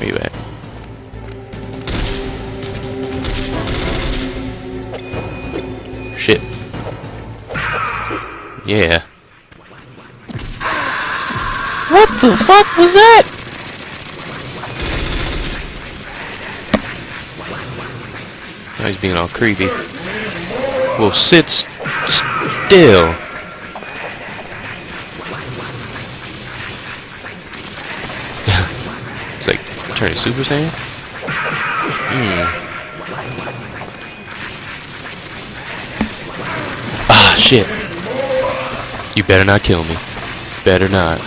Where you at? Shit. Yeah. What the fuck was that? Now he's being all creepy. Well, sit still. It's like turning Super Saiyan. Ah, shit. You better not kill me. Better not.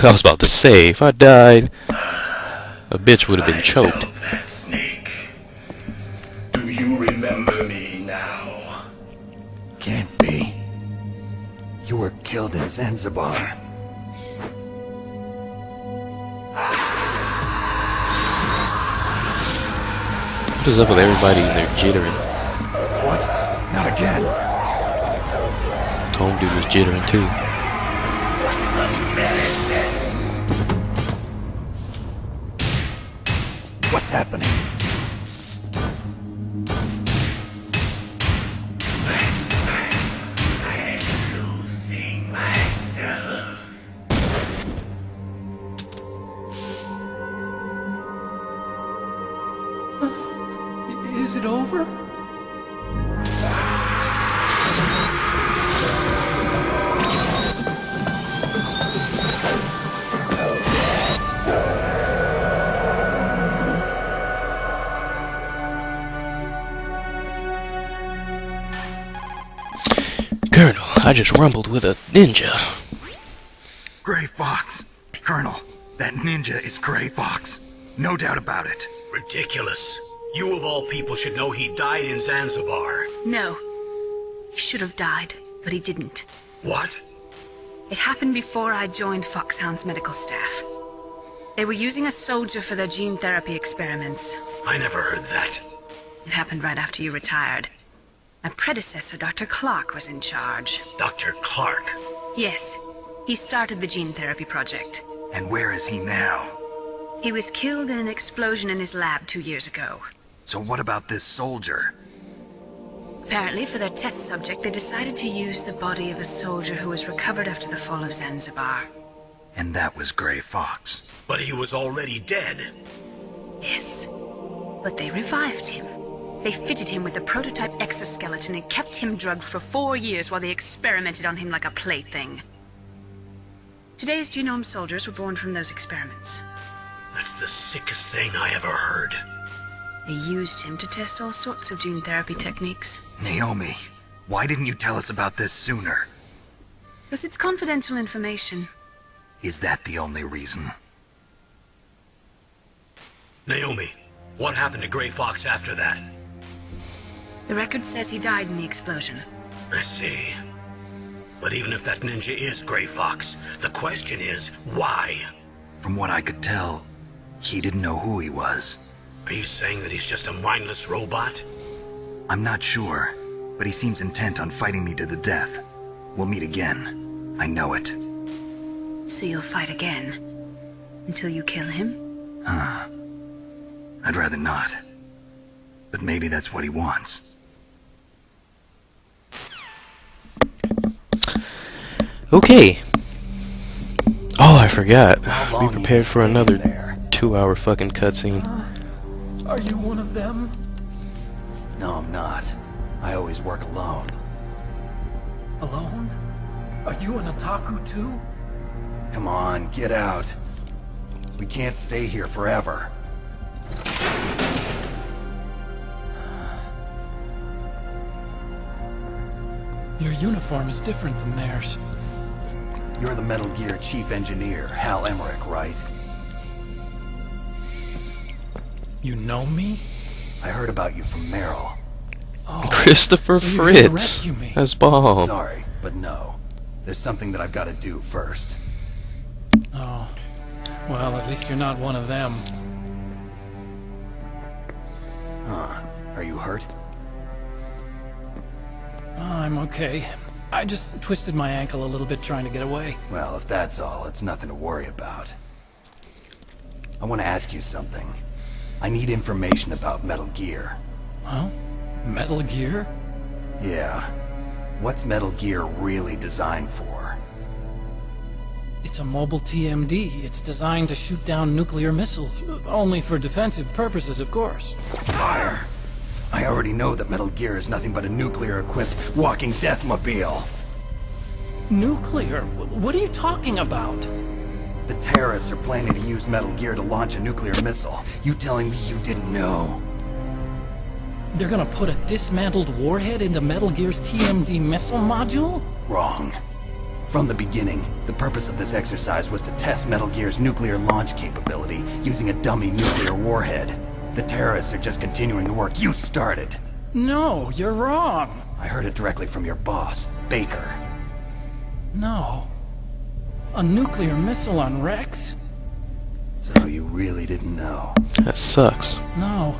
I was about to say, if I died, a bitch would have been choked. That snake. Do you remember me now? Can't be. You were killed in Zanzibar. What is up with everybody and their jittering? What? Not again. Tom dude was jittering too. What's happening? I'm losing myself. Is it over? Colonel, I just rumbled with a ninja. Gray Fox. Colonel, that ninja is Gray Fox. No doubt about it. Ridiculous. You of all people should know he died in Zanzibar. No. He should have died, but he didn't. What? It happened before I joined Foxhound's medical staff. They were using a soldier for their gene therapy experiments. I never heard that. It happened right after you retired. My predecessor, Dr. Clark, was in charge. Dr. Clark. Yes, he started the gene therapy project. And where is he now? He was killed in an explosion in his lab 2 years ago. So what about this soldier? Apparently, for their test subject, they decided to use the body of a soldier who was recovered after the fall of Zanzibar. And that was Gray Fox. But he was already dead. Yes, but they revived him. They fitted him with a prototype exoskeleton and kept him drugged for 4 years while they experimented on him like a plaything. Today's genome soldiers were born from those experiments. That's the sickest thing I ever heard. They used him to test all sorts of gene therapy techniques. Naomi, why didn't you tell us about this sooner? Because it's confidential information. Is that the only reason? Naomi, what happened to Gray Fox after that? The record says he died in the explosion. I see. But even if that ninja is Gray Fox, the question is, why? From what I could tell, he didn't know who he was. Are you saying that he's just a mindless robot? I'm not sure, but he seems intent on fighting me to the death. We'll meet again. I know it. So you'll fight again? Until you kill him? I'd rather not. But maybe that's what he wants. Okay. Oh, I forgot. How Be long prepared you for staying another there? 2-hour fucking cutscene. Are you one of them? No, I'm not. I always work alone. Alone? Are you an otaku too? Come on, get out. We can't stay here forever. Your uniform is different from theirs. You're the Metal Gear Chief Engineer, Hal Emmerich, right? You know me? I heard about you from Meryl. Oh, Christopher so you're here to Fritz. rescue me. That's bomb. Sorry, but no. There's something that I've got to do first. Oh. Well, at least you're not one of them. Huh. Are you hurt? Oh, I'm okay. I just twisted my ankle a little bit trying to get away. Well, if that's all, it's nothing to worry about. I want to ask you something. I need information about Metal Gear. Huh? Metal Gear? Yeah. What's Metal Gear really designed for? It's a mobile TMD. It's designed to shoot down nuclear missiles. Only for defensive purposes, of course. Fire! I already know that Metal Gear is nothing but a nuclear-equipped walking deathmobile. Nuclear? What are you talking about? The terrorists are planning to use Metal Gear to launch a nuclear missile. You telling me you didn't know? They're gonna put a dismantled warhead into Metal Gear's TMD missile module? Wrong. From the beginning, the purpose of this exercise was to test Metal Gear's nuclear launch capability using a dummy nuclear warhead. The terrorists are just continuing the work you started. No, you're wrong. I heard it directly from your boss, Baker. No. A nuclear missile on Rex? So you really didn't know? That sucks. No.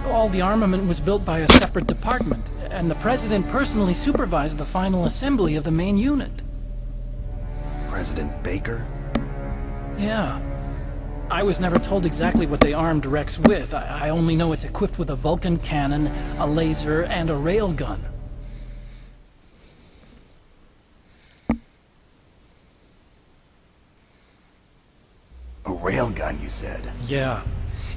All the armament was built by a separate department, and the President personally supervised the final assembly of the main unit. President Baker? Yeah. I was never told exactly what they armed Rex with. I only know it's equipped with a Vulcan cannon, a laser, and a railgun. A railgun, you said? Yeah.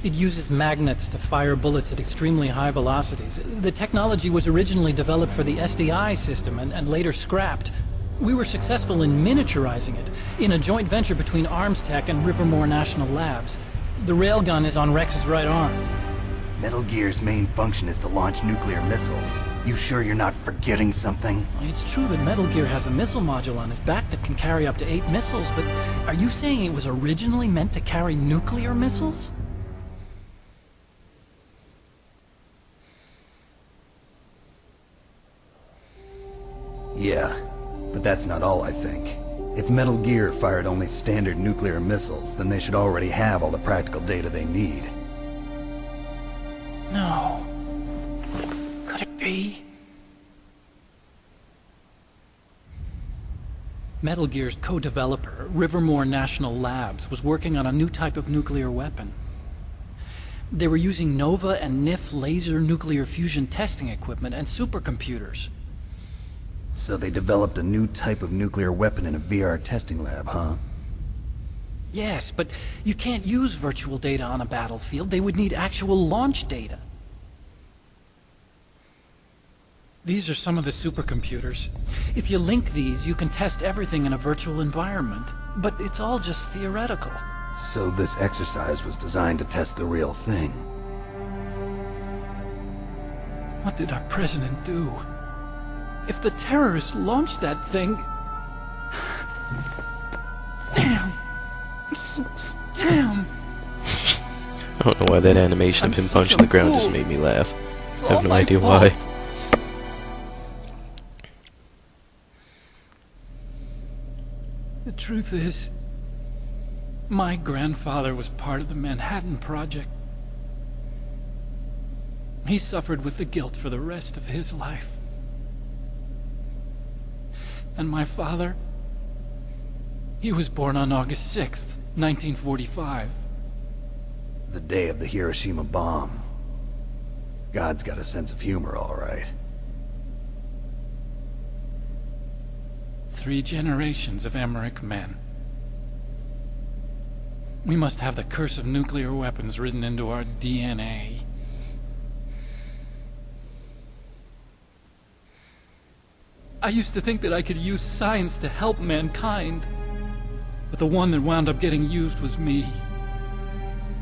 It uses magnets to fire bullets at extremely high velocities. The technology was originally developed for the SDI system and later scrapped. We were successful in miniaturizing it, in a joint venture between ArmsTech and Rivermore National Labs. The railgun is on Rex's right arm. Metal Gear's main function is to launch nuclear missiles. You sure you're not forgetting something? It's true that Metal Gear has a missile module on his back that can carry up to 8 missiles, but are you saying it was originally meant to carry nuclear missiles? Yeah, but that's not all I think. If Metal Gear fired only standard nuclear missiles, then they should already have all the practical data they need. No. Could it be? Metal Gear's co-developer, Rivermore National Labs, was working on a new type of nuclear weapon. They were using NOVA and NIF laser nuclear fusion testing equipment and supercomputers. So they developed a new type of nuclear weapon in a VR testing lab, huh? Yes, but you can't use virtual data on a battlefield. They would need actual launch data. These are some of the supercomputers. If you link these, you can test everything in a virtual environment. But it's all just theoretical. So this exercise was designed to test the real thing. What did our president do? If the terrorists launched that thing... Damn! Damn! I don't know why that animation of him punching the ground just made me laugh. I have no idea why. The truth is, my grandfather was part of the Manhattan Project. He suffered with the guilt for the rest of his life. And my father, he was born on August 6th, 1945. The day of the Hiroshima bomb. God's got a sense of humor, all right. 3 generations of Emmerich men. We must have the curse of nuclear weapons written into our DNA. I used to think that I could use science to help mankind. But the one that wound up getting used was me.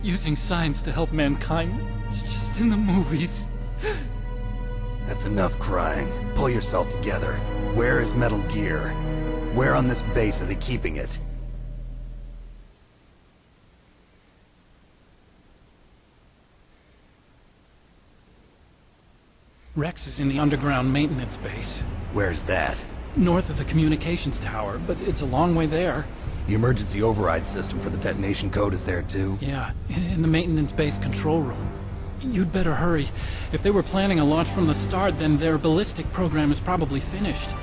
Using science to help mankind, it's just in the movies. That's enough crying. Pull yourself together. Where is Metal Gear? Where on this base are they keeping it? Rex is in the underground maintenance base. Where's that? North of the communications tower, but it's a long way there. The emergency override system for the detonation code is there too? Yeah, in the maintenance base control room. You'd better hurry. If they were planning a launch from the start, then their ballistic program is probably finished.